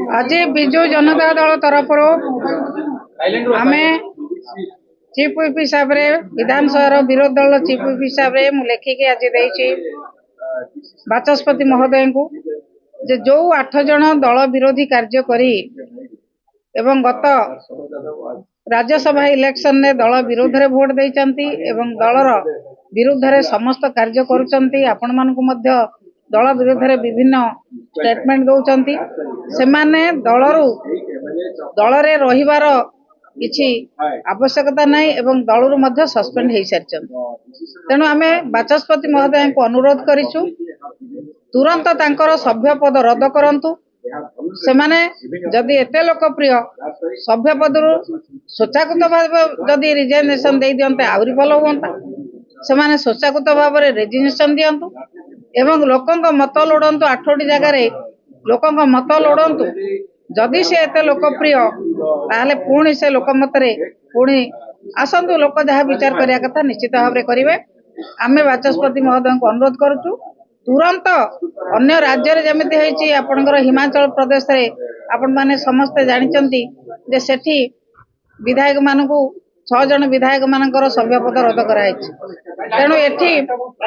आज विजु जनता दल तरफ आम चीफ व्हिप हिसाब से विधानसभा विरोधी दल चीफ व्हिप हिसाब से मुझे लिखिकी आज देती बाचस्पति महोदय को जो 8 जन दल विरोधी कार्य करी एवं गत राज्यसभा इलेक्शन ने दल विरोध रे भोट देइचंती एवं दलर विरुद्ध रे समस्त कार्य करूचंती आपण मानकु मध्य दल विरोध रे विभिन्न स्टेटमेंट दउचंती से माने दल रे रहिबार किछि आवश्यकता नहीं एवं दलरु मध्य सस्पेंड हो सारी तेणु आमे बाचस्पति महोदय को अनुरोध करिछु तुरंत तांकर सभ्य पद रद्द करंतु से माने जदि एते लोकप्रिय सभ्य पद स्वच्छाकृत भाव जदि रिजाइनेशन दे दियंते आहुरी भल हुंता से माने स्वच्छाकृत भाव रेजिग्नेशन दियंतु एवं लोकंक मत लोड़ंतु 8टी जगह लोकंक मत लोड़ंतु जदि से एते लोकप्रिय ताहले पुणी से लोकमत रे पुणी आसंतु लोक जहाँ विचार करिया कथा निश्चित भाव में करेंगे। आमे बाचस्पति महोदय को अनुरोध करुचु तुरंत अन्य राज्य रे जेमिति हेछि आपनकर हिमाचल प्रदेश रे आपण माने समस्त जानिचंती जे सेठी विधायक मानकु 6 जन विधायक मानकर सभ्य पद रद्द कराई तेणु एठी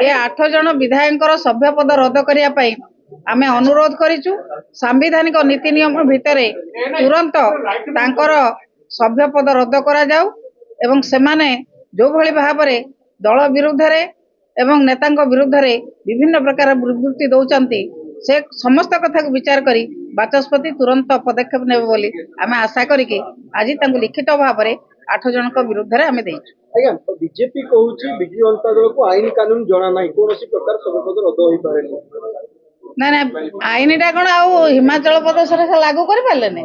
ए 8 जन विधायकर सभ्य पद रद्द करिया पई आमे अनुरोध करिचु सांविधानिक नीति नियम भितर तुरंत तांकर सभ्य पद रद्द करा जाऊ एवं सेमाने जो भली भाव रे दल विरुद्ध रे एवं नेतांक विरुद्ध रे विभिन्न प्रकार विवृत्ति दौरान से समस्त कथा को विचार करी बाचस्पति तुरंत पदक्षेप नेबे बोली आमे आशा करिके आज तांको लिखित भाव रे 8 जन विरुद्ध रे आमे देइछु। आज्ञा बीजेपी कहूची बिजू जनता दल को आईन कानून जना नाही कोनोसी प्रकार सब पद रद्द होई पारे ना ना आईन टा कोन आ हिमाचल प्रदेश रे लागू करि पाले ने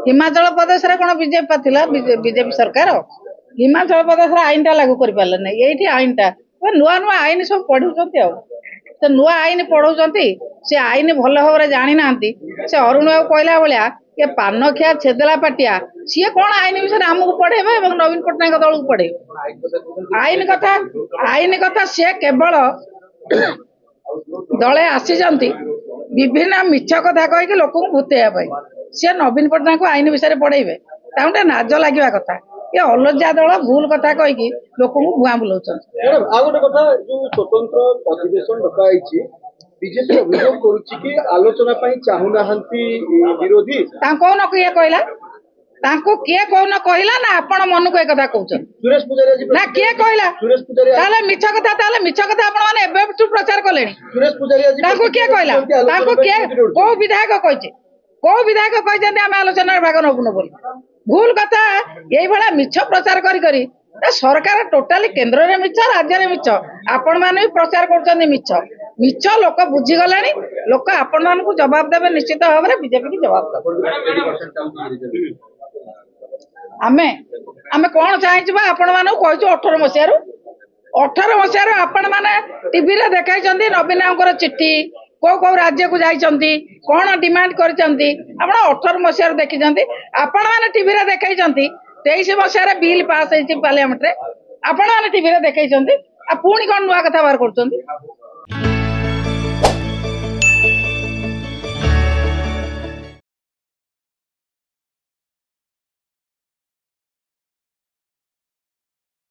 हिमाचल प्रदेश रे कोन बीजेपी थिला बीजेपी सरकार हिमाचल प्रदेश रे आईन टा लागू करि पाले ने एठी आईन टा नुआ नुआ आईन सब पढ़ुचंती आ तो नुआ आईन पढ़ौचंती से आईन भल भाव में जानी नांती से अरुण बाबू कहला भाया ये पान खिया छेदला पाटिया सी कौन आईन विषय आमको पढ़ेबे और नवीन पट्टनायक दल को पढ़े आईन कथा सी केवल दले आसी विभिन्न मिछ कथा कहीकि लोक भूतेवा सी नवीन पट्टनायक को आईन विषय पढ़ेबे गोटे नाज लगे कथा ये अलज्जा दल भूल कथा कहीकि लोक भुआ बुलाऊँ। स्वतंत्र अधिवेशन डकाई बीजेपी अभियोग करुछि कि आलोचना पई चाहुनाहंती विरोधी कौन किए कहला किए कौन कहला ना आपण मन को कथा कहउछन सुरेश पुजारी ना किए कहला सुरेश पुजारी ताले मिछ कथा आपण माने एबे प्रचार कलेनी सुरेश पुजारी ताको किए कहला ताको किए को विधायक कहते आम आलोचना भाग नबुन बोली भूल कथा यही भाया मिछ प्रचार करी सरकार टोटाली केंद्र में मिछ राज्य में मिछ आपण माने भी प्रचार कर मिछ लोक बुझीगला लोक आपण मान को जवाब देवे निश्चित भाव में बीजेपी की जवाब देवे आमे आमे कौन चाहूँ आपण मान कहूँ 18 मसीह आपण मैंने टीवी रे देखाई नवीन चिट्ठी कौ राज्य को जाइछंती कौन डिमांड करछंती आपण 18 मसीह देखी आपण मैंने टीवी रे देखाई 23 मसीह बिल पास होती पार्लियामेंट रे आपण मैंने टीवी रे देखाई पुणी कौन नुआ कथा बाहर कर